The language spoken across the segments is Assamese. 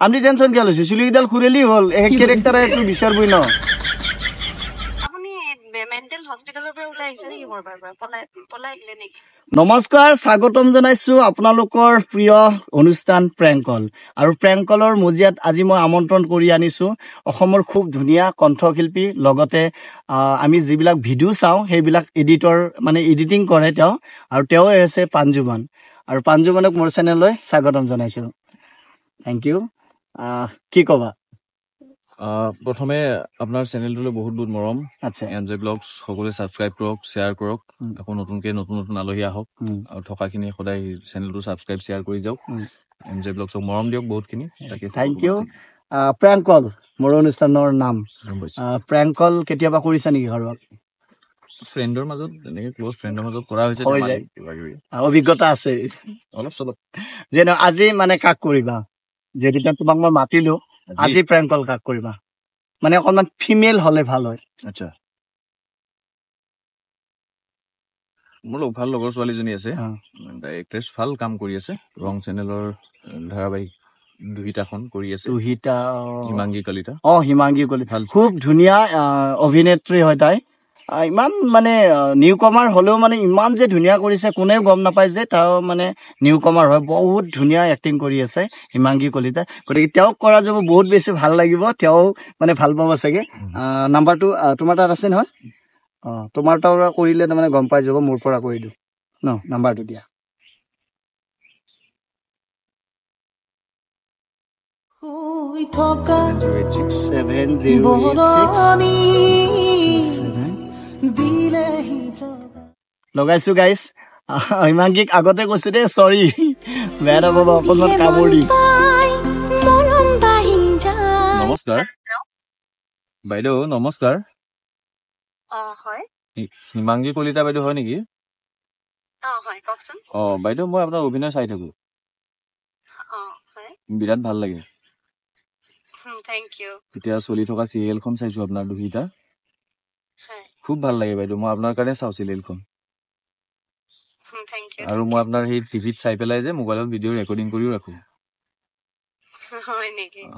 আমি টেনশন কিয় লৈছো চুলিকেইডাল খুৰেলি হ'ল এক কেৰেক্টাৰ একো বিচাৰবই ন নমস্কাৰ স্বাগতম জনাইছো আপোনালোকৰ প্ৰিয় অনুষ্ঠান প্ৰেংকল আৰু প্ৰেংকলৰ মজিয়াত আজি মই আমন্ত্ৰণ কৰি আনিছো অসমৰ খুব ধুনীয়া কণ্ঠশিল্পী লগতে আমি যিবিলাক ভিডিঅ' চাওঁ সেইবিলাক এডিটৰ মানে এডিটিং কৰে তেওঁ আৰু তেওঁ হৈছে পাঞ্জুমান আৰু পাঞ্জুমানক মোৰ চেনেললৈ স্বাগতম জনাইছো থ্যাংক ইউ কি কবা প্ৰথমে আপোনাৰ চেনেলটোলৈ বহুত বহুত মৰম আচ্ছা এনজয় ব্লগছ সকলোৱে ছাবস্ক্ৰাইব কৰক শ্বেয়াৰ কৰক আকৌ নতুনকৈ নতুন নতুন আলহী আহক আৰু থকাখিনি সদায় চেনেলটো ছাবস্ক্ৰাইব শ্বেয়াৰ কৰি যাওক এনজয় ব্লগছক মৰম দিয়ক বহুতখিনি থ্যাংক ইউ প্ৰেংকল মোৰ অনুষ্ঠানৰ নাম প্ৰেংকল কেতিয়াবা কৰিছা নেকি ঘৰত ফ্ৰেণ্ডৰ মাজত এনেকৈ ক্ল'জ ফ্ৰেণ্ডৰ মাজত কৰা হৈছে অভিজ্ঞতা আছে অলপ চলপ যেনে আজি মানে কাক কৰিবা যেতিয়া তোমাক মই মাতিলো আজি প্ৰেংকল কাক কৰিবা মানে অকণমান ফিমেল হলে ভাল হয় আচ্ছা মোৰ ভাল লগৰ ছোৱালীজনী আছে এক্ট্ৰেছ ভাল কাম কৰি আছে ৰং চেনেলৰ ধাৰাবাহিক দুহিতাখন কৰি আছে হিমাংগী কলিতা হিমাংগী কলিতা খুব ধুনীয়া অভিনেত্ৰী হয় তাই ইমান মানে নিউ কমাৰ হলেও মানে ইমান যে ধুনীয়া কৰিছে কোনেও গম নাপায় যে তেওঁ মানে নিউ কমাৰ হয় বহুত ধুনীয়া এক্টিং কৰি আছে হিমাংগী কলিতা গতিকে তেওঁক কৰা যাব বহুত বেছি ভাল লাগিব তেওঁ মানে ভাল পাব চাগে নাম্বাৰটো তোমাৰ তাত আছে নহয় তোমাৰ তাৰ কৰিলে তাৰমানে গম পাই যাব মোৰ পৰা কৰি দিওঁ ন নাম্বাৰটো দিয়া লগাইছো গাইছ হিমাংগীক আগতে কৈছো দেই চৰি বেয়া নাপাব অকণমান কামোৰ দি নমস্কাৰ বাইদেউ নমস্কাৰ হিমাংগী কলিতা বাইদেউ হয় নেকি বাইদেউ মই আপোনাৰ অভিনয় চাই থাকো বিৰাট ভাল লাগে এতিয়া চলি থকা চিৰিয়েলখন চাইছো আপোনাৰ দুহিতা খুব ভাল লাগে বাইদেউ মই আপোনাৰ কাৰণে চাওঁ চিৰিয়েলখন আৰু মই আপোনাৰ সেই টিভিত চাই পেলাই যে মোবাইলত ভিডিঅ' ৰেকৰ্ডিং কৰিও ৰাখো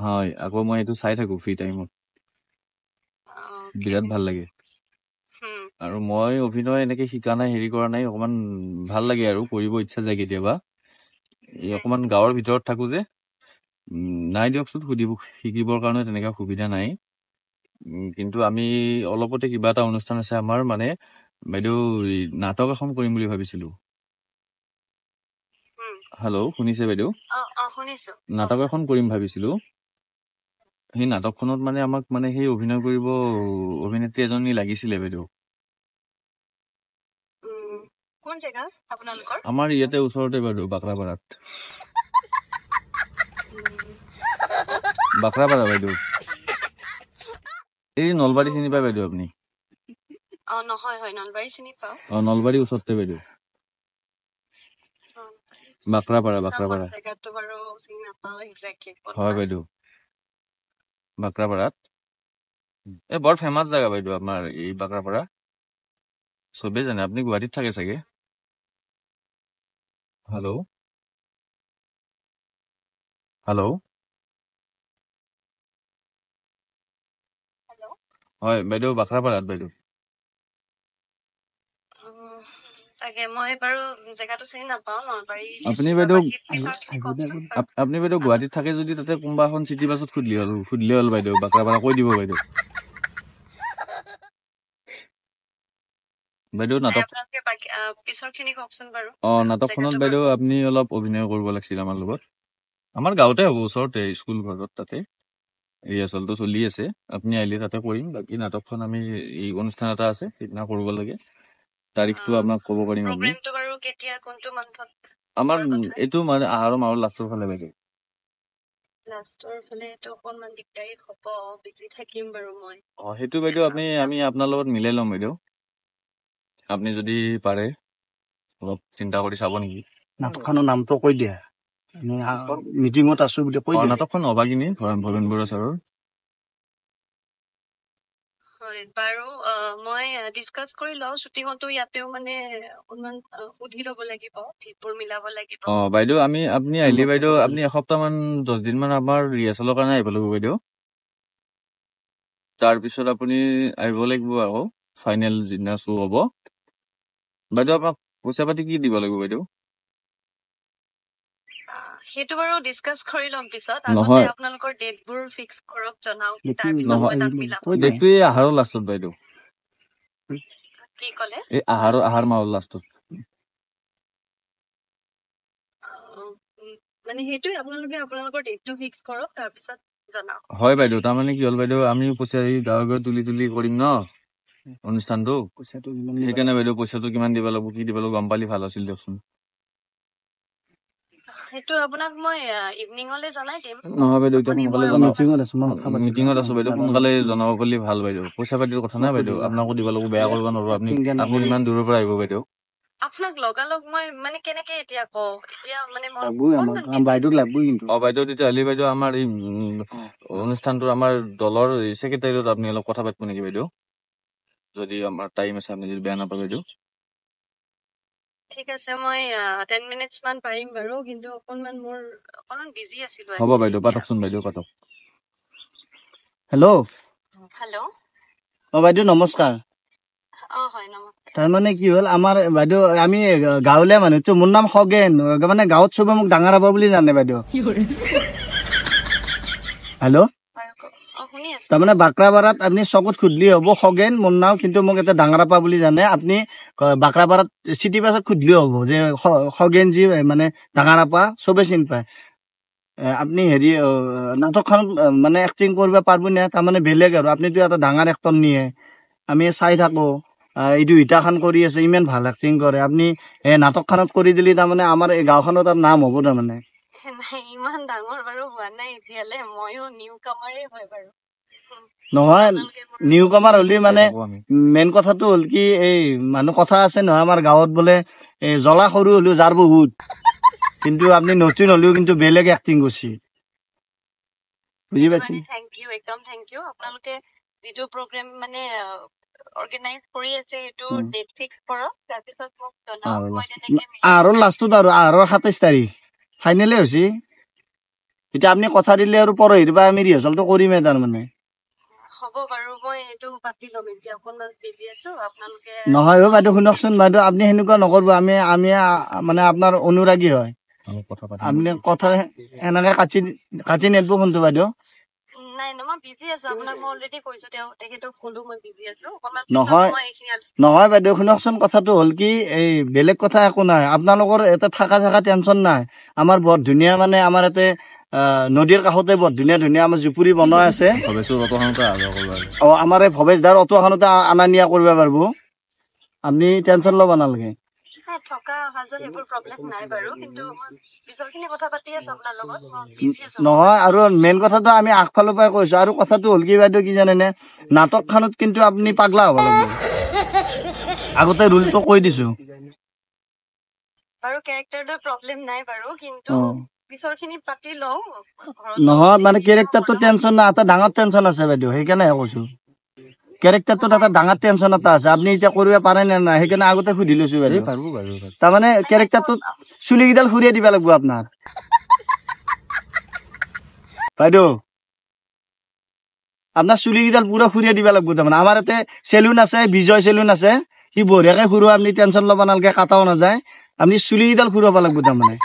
হয় আকৌ মই এইটো চাই থাকো ফ্ৰী টাইমত বিৰাট ভাল লাগে আৰু মই অভিনয় এনেকে শিকা নাই হেৰি কৰা নাই অকমান ভাল লাগে আৰু কৰিব ইচ্ছা যায় কেতিয়াবা এই অকমান গাঁৱৰ ভিতৰত থাকো যে নাই দিয়কচোন শিকিবৰ কাৰণে তেনেকুৱা সুবিধা নাই কিন্তু আমি অলপতে কিবা এটা অনুষ্ঠান আছে আমাৰ মানে বাইদেউ নাটক এখন কৰিম বুলি ভাবিছিলো হেল্ল' শুনিছে বাইদেউ নাটক এখন কৰিম ভাবিছিলো সেই নাটকখনত মানে আমাক মানে সেই অভিনয় কৰিব অভিনেত্ৰী এজনী লাগিছিলে বাইদেউ আমাৰ ইয়াতে ওচৰতে বাইদেউ বাকৰাপাৰাত বাইদেউ এই নলবাৰী চিনি পায় বাইদেউ আপুনি নলবাৰী ওচৰতে বাইদেউ বাকৰাপাৰা হয় বাইদেউ বাকৰাপাৰাত এই বৰ ফেমাছ জেগা বাইদেউ আপোনাৰ এই বাকৰাপাৰা চবেই জানে আপুনি গুৱাহাটীত থাকে চাগে হেল্ল' হয় বাইদেউ বাকৰাপাৰাত বাইদেউ আপুনি বাইদেউ গুৱাহাটীত থাকে যদি তাতে কোনোবা এখন চিটি বাছত সুধিলে হ'ল বাইদেউ বাকৰাপাৰা কৈ দিব বাইদেউ বাইদেউ নাটকখনত বাইদেউ আপুনি অলপ অভিনয় কৰিব লাগিছিল আমাৰ লগত আমাৰ গাঁৱতে হ'ব ওচৰতে স্কুল ঘৰত তাতে ৰিহাৰ্চেলটো চলি আছে আপুনি আহিলে তাতে কৰিম বাকী নাটকখন আমি এই অনুষ্ঠান এটা আছে সেইদিনা কৰিব লাগে তাৰিখটো আপোনাক ক'ব পাৰিম আমি আমাৰ এইটো মানে আহাৰৰ মাহৰ লাষ্টৰ ফালে বাইদেউ সেইটো বাইদেউ আমি আপোনাৰ লগত মিলাই ল'ম বাইদেউ আপুনি যদি পাৰে অলপ চিন্তা কৰি চাব নেকি নাটকখনৰ নামটো কৈ দিয়া মিটিঙত আছো বুলি কৈ দিয়া নাটকখন অবাগিনী ভৱেন বৰুৱা ছাৰৰ হয় বাৰু মই ডিছকাছ কৰি লওঁ শ্বুটিঙতো ইয়াতেও মানে অকণমান সুধি ল'ব লাগিব ঠিকবোৰ মিলাব লাগিব বাইদেউ আপুনি আহিলে বাইদেউ আপুনি এসপ্তাহ মান 10 দিন মান আমাৰ ৰিহাৰ্চেলৰ কাৰণে আহিব লাগিব বাইদেউ তাৰপিছত আপুনি আহিব লাগিব আকৌ ফাইনেল যিদিনা শ্ব' হ'ব বাইদেউ আপোনাক পইচা পাতি কি দিব লাগিব বাইদেউ সেইটো বাৰু ডিছকাছ কৰি ল'ম পিছত নহয়। আগতে আপোনালোকৰ ডেটবোৰ ফিক্স কৰক জনাওক তাৰপিছত মই তাত মিলাম ডেটটো এই আহাৰৰ লাষ্টত বাইদেউ কি ক'লে এই আহাৰ মাহৰ লাষ্টত মানে সেইটোৱে আপোনালোকে আপোনালোকৰ ডেটটো ফিক্স কৰক তাৰপিছত জনাওক হয় বাইদেউ তাৰমানে কি হ'ল বাইদেউ আমি পইচা গাঁৱে তুলি কৰিম ন অনুষ্ঠানটো সেইকাৰণে বাইদেউ পইচাটো কিমান দিব লাগিব কি দিব লাগিব গম পালি ভাল আছিল দিয়কচোন সেইটো আপোনাক মই ইভিনিঙলৈ জনাই দিম নহয় বাইদেউ এতিয়া সোনকালে জনাব মিটিঙত মিটিঙত আছো বাইদেউ সোনকালে জনাব পাৰিলে ভাল বাইদেউ পইচা পাতিৰ কথা নাই বাইদেউ আপোনাকো দিব লাগিব বেয়া কৰিব নোৱাৰো আপুনি ইমান দূৰৰ পৰা আহিব বাইদেউ আপোনাক লগালগ মই মানে কেনেকে এতিয়া কওঁ এতিয়া মানে মই বাইদেউক লাগবই কিন্তু বাইদেউ তেতিয়াহ'লে বাইদেউ আমাৰ এই অনুষ্ঠানটোৰ আমাৰ দলৰ ছেক্ৰেটাৰীত আপুনি অলপ কথা পাতিব নেকি বাইদেউ যদি আমাৰ টাইম আছে আপুনি যদি বেয়া নাপায় বাইদেউ ঠিক আছে মই 10 মিনিটছ মান পাৰিম বাৰু কিন্তু অকণমান বিজি আছিলো হ'ব বাইদেউ পাতকচোন বাইদেউ পাতক হেল্ল' হেল্ল' বাইদেউ নমস্কাৰ হয় নমস্কাৰ তাৰমানে কি হ'ল আমাৰ বাইদেউ আমি গাঁৱলীয়া মানুহটো মোৰ নাম খগেন মানে গাঁৱত চবে মোক ডাঙৰ আপা বুলি জানে বাইদেউ হেল্ল' শুনি আছো তাৰমানে বাক্ৰাপাৰাত আপুনি চকুত খুদলি হ'ব খগেন মোৰ নাম কিন্তু মোক এটা ডাঙৰ আপা বুলি জানে আপুনি বাক্ৰাপাৰাত চিটি বাছত খুদলিও হ'ব যে খগেন যি মানে ডাঙৰ আপা চবে চিনি পায় আপুনি হেৰি নাটকখনত মানে এক্টিং কৰিব পাৰিব নে তাৰমানে বেলেগ আৰু আপুনিতো এটা ডাঙৰ এক্টৰ নিয়ে আমি চাই থাকো এইটো ইটাখন কৰি আছে ইমান ভাল এক্টিং কৰে আপুনি নাটকখনত কৰি দিলে তাৰমানে আমাৰ এই গাঁওখনত আৰু নাম হ'ব তাৰমানে নাই ইমান ডাঙৰ বাৰু হোৱা নাই এতিয়ালে ময়ো নিউ কামাৰে হয় বাৰু নহয় নিউ কামাৰ হলি মানে মেইন কথাটো হ'ল কি এই মানুহ কথা আছে নহয় আমাৰ গাঁৱত বোলে এই জ্বলা সৰু হলেও যাৰ বহুত কিন্তু আপুনি নতুন হলেও কিন্তু বেলেগ এক্টিং কৰিছে বুজি পাইছে থ্যাংক ইউ একদম থ্যাংক ইউ আপোনালোকে যিটো প্ৰগ্ৰাম মানে অৰ্গেনাইজ কৰি আছে সেইটো ডেট ফিক্স কৰক তাৰপিছত মোক জনাওক মই তেনেকে আৰু লাষ্টত আৰু 27 তাৰিখ ফাইনেলে হৈছে এতিয়া আপুনি কথা দিলে আৰু পৰহিৰ পৰা আমি ৰিহাৰ্চেলটো কৰিমেই তাৰমানে হ'ব বাৰু মই এইটো পাতি ল'ম এতিয়া অকণমান বিজি আছো আপোনালোকে নহয় বাইদেউ শুনকচোন বাইদেউ আপুনি সেনেকুৱা নকৰিব আমি মানে আপোনাৰ অনুৰাগী হয় আপুনি কথা এনেকে কাটি নেদব ফোনটো বাইদেউ নাই মই বিজি আছো আপোনাক মই অলৰেডি কৈছো তেখেতক ক'লো মই বিজি আছো নহয় বাইদেউ শুনকচোন কথাটো হ'ল কি এই বেলেগ কথা একো নাই আপোনালোকৰ এটা থাকা টেনচন নাই আমাৰ বৰ ধুনীয়া মানে আমাৰ ইয়াতে নদীৰ কাষতে বৰ ধুনীয়া আমাৰ জুপুৰি বনোৱা আছে আমাৰ এই ভৱেশ দাৰ অটো এখনতে অনা নিয়া কৰিব পাৰিব আপুনি টেনচন ল'ব নালাগে নহয় আৰু মেইন কথাটো আমি আগফালৰ পৰাই কৈছো আৰু কথাটো হ'ল কি বাইদেউ কি জানেনে নাটকখনত কিন্তু আপুনি পাগলা হ'ব লাগিব আগতে ৰুলটো কৈ দিছো নহয় মানে কেৰেক্টাৰটো টেনচন নাই এটা ডাঙৰ টেনচন আছে বাইদেউ সেইকাৰণে কৈছো কেৰেক্টাৰটোত এটা ডাঙৰ টেনচন এটা আছে আপুনি এতিয়া কৰিব পাৰে নে নাই সেইকাৰণে আগতে সুধি লৈছো বাইদেউ তাৰমানে কেৰেক্টাৰটোত চুলিকেইডাল ঘূৰিয়াই দিব লাগিব আপোনাৰ বাইদেউ আপোনাৰ চুলিকেইডাল পুৰা ঘূৰিয়াই দিব লাগিব তাৰমানে আমাৰ ইয়াতে চেলুন আছে বিজয় চেলুন আছে সি বঢ়িয়াকে ঘূৰোৱা আপুনি টেনচন ল'ব নালাগে কাটাও নাযায় আপুনি চুলিকেইডাল ঘূৰাব লাগিব তাৰমানে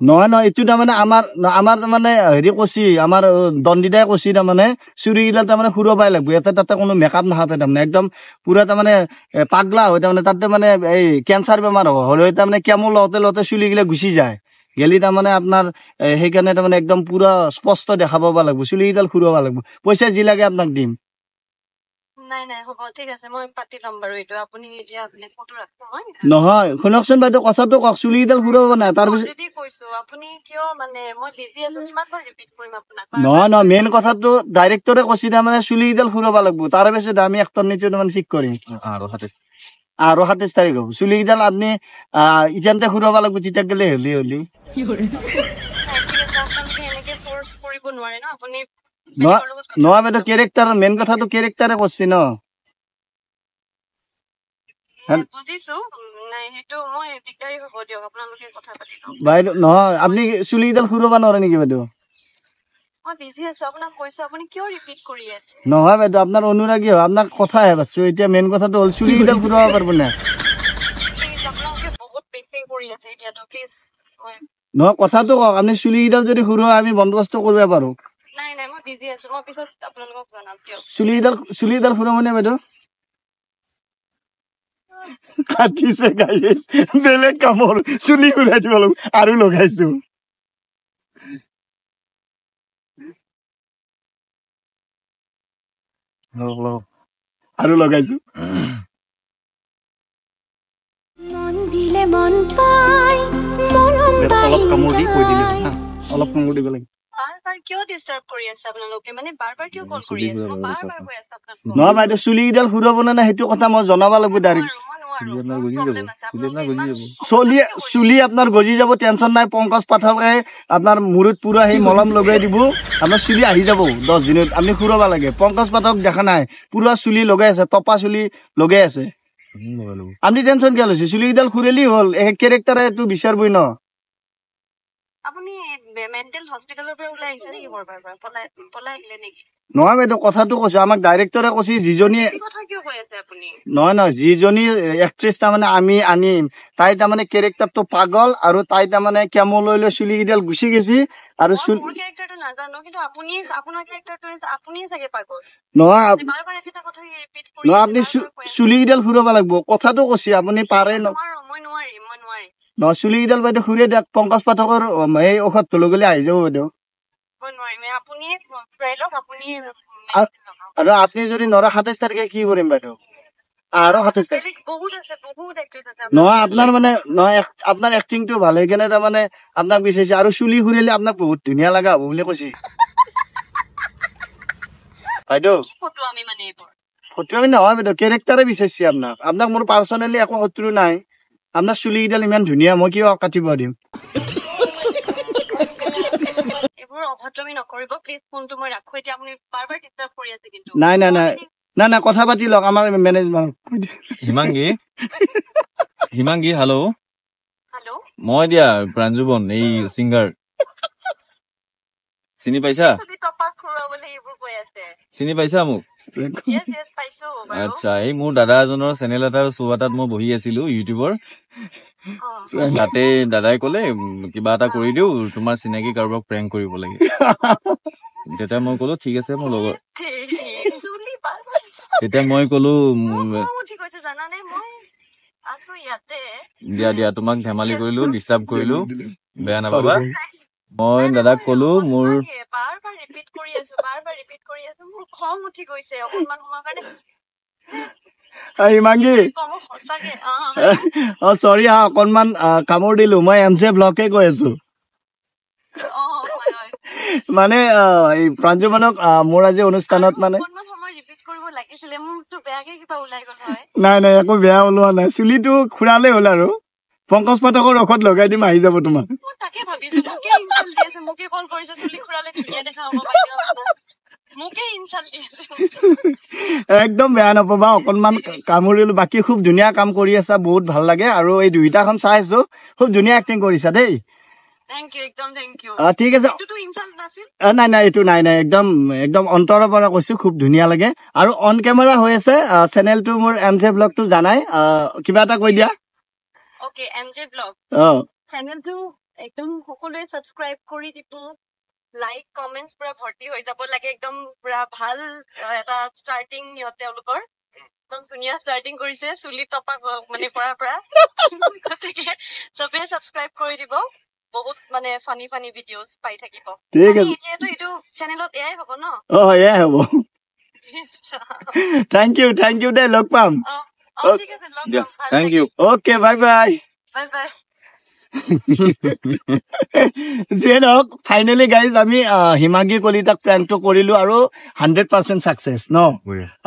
নহয় এইটো তাৰমানে আমাৰ তাৰমানে হেৰি কৈছি আমাৰ দণ্ডিদাই কৈছি তাৰমানে চুলিকেইডাল তাৰমানে ঘূৰাবই লাগিব ইয়াতে তাতে কোনো মেকআপ নাহাতে তাৰমানে একদম পুৰা তাৰমানে পাগলা হয় তাৰমানে তাতে মানে এই কেঞ্চাৰ বেমাৰ হ'লেও তাৰমানে কেমো লওঁতে চুলিগিলা গুচি যায় গেলি তাৰমানে আপোনাৰ সেইকাৰণে তাৰমানে একদম পুৰা স্পষ্ট দেখা পাব লাগিব চুলিকেইডাল ঘূৰাব লাগিব পইচা যি লাগে আপোনাক দিম নহয় শুনকচোন বাইদেউ কথাটো কওক চুলিকেইডাল ঘূৰাব নাই তাৰপিছত নহয় মেইন কথাটো ডাইৰেক্টৰে কৈছি তাৰমানে চুলিকেইডাল ঘূৰাব লাগিব তাৰপিছত আমি এক্টৰ নিটো তাৰমানে ঠিক কৰিম আৰু 27 তাৰিখ হ'ব চুলিকেইডাল আপুনি ইজানতে ঘূৰাব লাগিব তেতিয়া গেলে হলি কৰিব নোৱাৰে ন আপুনি নহয় নহয় বাইদেউ কেৰেক্টাৰ মেইন কথাটো কেৰেক্টাৰে কৈছি ন বুজিছো নাই সেইটো মই দিগদাৰী হ'ব দিয়ক আপোনালোকে কথা পাতি লওক বাইদেউ নহয় আপুনি চুলিকেইডাল খুৰাব নোৱাৰে নেকি বাইদেউ মই বিজি আছো আপোনাক কৈছো আপুনি কিয় ৰিপিট কৰি আছে নহয় বাইদেউ আপোনাৰ অনুৰাগী হয় আপোনাক কথাহে পাতিছো এতিয়া মেইন কথাটো হ'ল চুলিকেইডাল খুৰাব পাৰিব না প্লিজ আপোনালোকে বহুত বেছি কৰি আছে এতিয়াতো প্লিজ নহয় কথাটো কওক আপুনি চুলিকেইডাল যদি খুৰোৱা আমি বন্দোবস্ত কৰিব পাৰো নাই নাই মই বিজি আছো মই পিছত আপোনালোকক জনাম দিয়ক চুলিকেইডাল খুৰাব নে বাইদেউ কাটিছে গাইছ বেলেগ কামৰ চুলি খুৰাই দিব লাগিব আৰু লগাইছো আৰু লগাইছো অলপ কামোৰ দি কৈ দিলে অলপ কামোৰ দিব লাগে বাৰ কিয় ডিষ্টাৰ্ব কৰি আছে আপোনালোকে মানে বাৰ কিয় কল কৰি আছে মই বাৰ কৈ আছো আপোনালোকক নহয় বাইদেউ চুলিকেইডাল খুৰাব নে নাই সেইটো কথা মই জনাব লাগিব ডাইৰেক্ট চুলি আপোনাৰ গজি যাব টেনচন নাই পংকজ পাঠকে আপোনাৰ মূৰত পুৰা সেই মলম লগাই দিব আপোনাৰ চুলি আহি যাব 10 দিনত আপুনি খুৰাব লাগে পংকজ পাঠক দেখা নাই পুৰা চুলি লগাই আছে টপা চুলি লগাই আছে আপুনি টেনচন কিয় লৈছে চুলিকেইডাল খুৰালি হ'ল কেৰেক্টাৰে এইটো বিচাৰবই ন আপুনি মেণ্টেল হস্পিটেলৰ পৰা ওলাই আহিছে নেকি বৰবাৰ পৰা পলাই আহিলে নেকি নহয় বাইদেউ কথাটো কৈছো আমাক ডাইৰেক্টৰে কৈছে যিজনী কথা কিয় কৈ আছে আপুনি নহয় যিজনী এক্ট্ৰেছ তাৰমানে আমি আনিম তাই তাৰমানে কেৰেক্টাৰটো পাগল আৰু তাই তাৰমানে কেমো লৈ চুলিকেইডাল গুচি গৈছি আৰু মোৰ কেৰেক্টাৰটো নাজানো কিন্তু আপোনাৰ কেৰেক্টাৰটো আপুনি চাগে পাগল নহয় বাৰ এটা কথা ৰিপিট কৰি নহয় আপুনি চুলিকেইডাল খুৰাব লাগিব কথাটো কৈছে আপুনি পাৰে মই নোৱাৰিম নহয় চুলিকেইডাল বাইদেউ খুৰিয়ে দিয়ক পংকজ পাঠকৰ এই ঔষধটো লৈ গ'লে আহি যাব বাইদেউ আৰু আপুনি যদি নৰা 27 তাৰিখে কি কৰিম বাইদেউ আৰু 27 তাৰিখ নহয় আপোনাৰ মানে নহয় আপোনাৰ এক্টিংটো ভাল সেইকাৰণে তাৰমানে আপোনাক বিচাৰিছে আৰু চুলি খুৰিলে আপোনাক বহুত ধুনীয়া লগা হ'ব বুলি কৈছে বাইদেউ ফটো আমি নহয় বাইদেউ কেৰেক্টাৰে বিচাৰিছে আপোনাক মোৰ পাৰ্চনেলি একো শত্ৰু নাই আপোনাৰ চুলিকেইডাল ইমান ধুনীয়া মই কিয় কাটিব দিম নাই কথা পাতি লওক আমাৰ মেনেজমেণ্ট হিমাংগী হেল্ল' মই দিয়া প্ৰাঞ্জুবন এই ছিংগাৰ চিনি পাইছা মোক আচ্ছা এই মোৰ দাদা এজনৰ চেনেল এটাৰ শ্ব' এটাত মই বহি আছিলো ইউটিউবৰ তাতে দাদাই কলে কিবা এটা কৰি দিও তোমাৰ চিনাকি কাৰোবাক প্ৰেংক কৰিব লাগে তেতিয়া মই কলো ঠিক আছে মোৰ লগৰ তেতিয়া মই কলো দিয়া তোমাক ধেমালি কৰিলো ডিষ্টাৰ্ব কৰিলো বেয়া নাপাবা মই দাদাক কলো মোৰ হিমাংগী চৰি অকনমান কামোৰ দিলো মই MC ব্লকে কৈ আছো মানে প্ৰাঞ্জুমানক মোৰ আজি অনুষ্ঠানত মানে নাই একো বেয়া ওলোৱা নাই চুলিটো খুৰালে হ'ল আৰু পংকজ পাঠকৰ ঔষধ লগাই দিম আহি যাব তোমাৰ একদম বেয়া নাপাবা অকনমান কামুৰিলো বাকী খুব ধুনীয়া কাম কৰি আছা বহুত ভাল লাগে আৰু এই দুইটাখন চাই আছো খুব ধুনীয়া এক্টিং কৰিছা দেই ঠিক আছে নাই এইটো নাই একদম অন্তৰৰ পৰা কৈছো খুব ধুনীয়া লাগে আৰু অন কেমেৰা হৈ আছে চেনেলটো মোৰ MJ ব্লগটো জানাই কিবা এটা কৈ দিয়া MJ ব্লগ চেনেলটো একদম সকলোৱে সাবস্ক্ৰাইব কৰি দিব লাইক কমেন্টস পুৰা ভৰ্তি হৈ যাব লাগে একদম পুৰা ভাল এটা ষ্টাৰ্টিং তেওঁলোকৰ একদম ধুনীয়া ষ্টাৰ্টিং কৰিছে চুলি টপা মানে পৰা চবে সাবস্ক্ৰাইব কৰি দিব বহুত মানে ফানি ভিডিঅ'জ পাই থাকিব ঠিক আছে এতিয়াতো এইটো চেনেলত এয়াই হ'ব ন এয়াই হ'ব থেংক ইউ দে লগ পাম ঠিক আছে লগ পাম থেংক ইউ অ'কে বাই যিয়ে নহওক ফাইনেলি গাইজ আমি হিমাংগী কলিতাক প্ৰেংকটো কৰিলো আৰু 100% চাকচেছ ন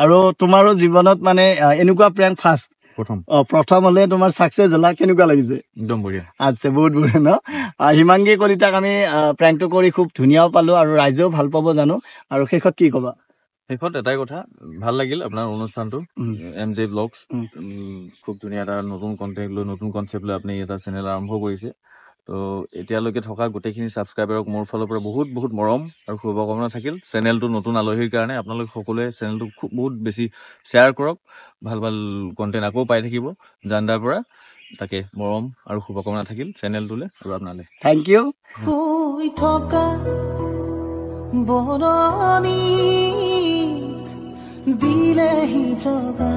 আৰু তোমাৰো জীৱনত মানে এনেকুৱা প্ৰেংক ফাৰ্ষ্ট প্ৰথম হলে তোমাৰ চাকচেছ হলা, কেনেকুৱা লাগিছে? একদম বঢ়িয়া। আচ্ছা, বহুত বঢ়িয়া ন। হিমাংগী কলিতাক আমি প্ৰেংকটো কৰি খুব ধুনীয়াও পালো আৰু ৰাইজেও ভাল পাব জানো। আৰু শেষত কি কবা? শেষত এটাই কথা, ভাল লাগিল আপোনাৰ অনুষ্ঠানটো MJ Vlogs। খুব ধুনীয়া এটা নতুন কন্টেন্ট লৈ, নতুন কনচেপ্ট লৈ আপুনি এটা চেনেল আৰম্ভ কৰিছে। তো এতিয়ালৈকে থকা গোটেইখিনি ছাবস্ক্ৰাইবাৰক মোৰ ফালৰ পৰা বহুত বহুত মৰম আৰু শুভকামনা থাকিল। চেনেলটো নতুন আলহীৰ কাৰণে আপোনালোক সকলোৱে চেনেলটো খুব বহুত বেছি শ্বেয়াৰ কৰক, ভাল ভাল কন্টেন্ট আকৌ পাই থাকিব জানদাৰ পৰা। তাকে মৰম আৰু শুভকামনা থাকিল চেনেলটোলৈ আৰু আপোনালৈ। Thank you. দিলেহি জগা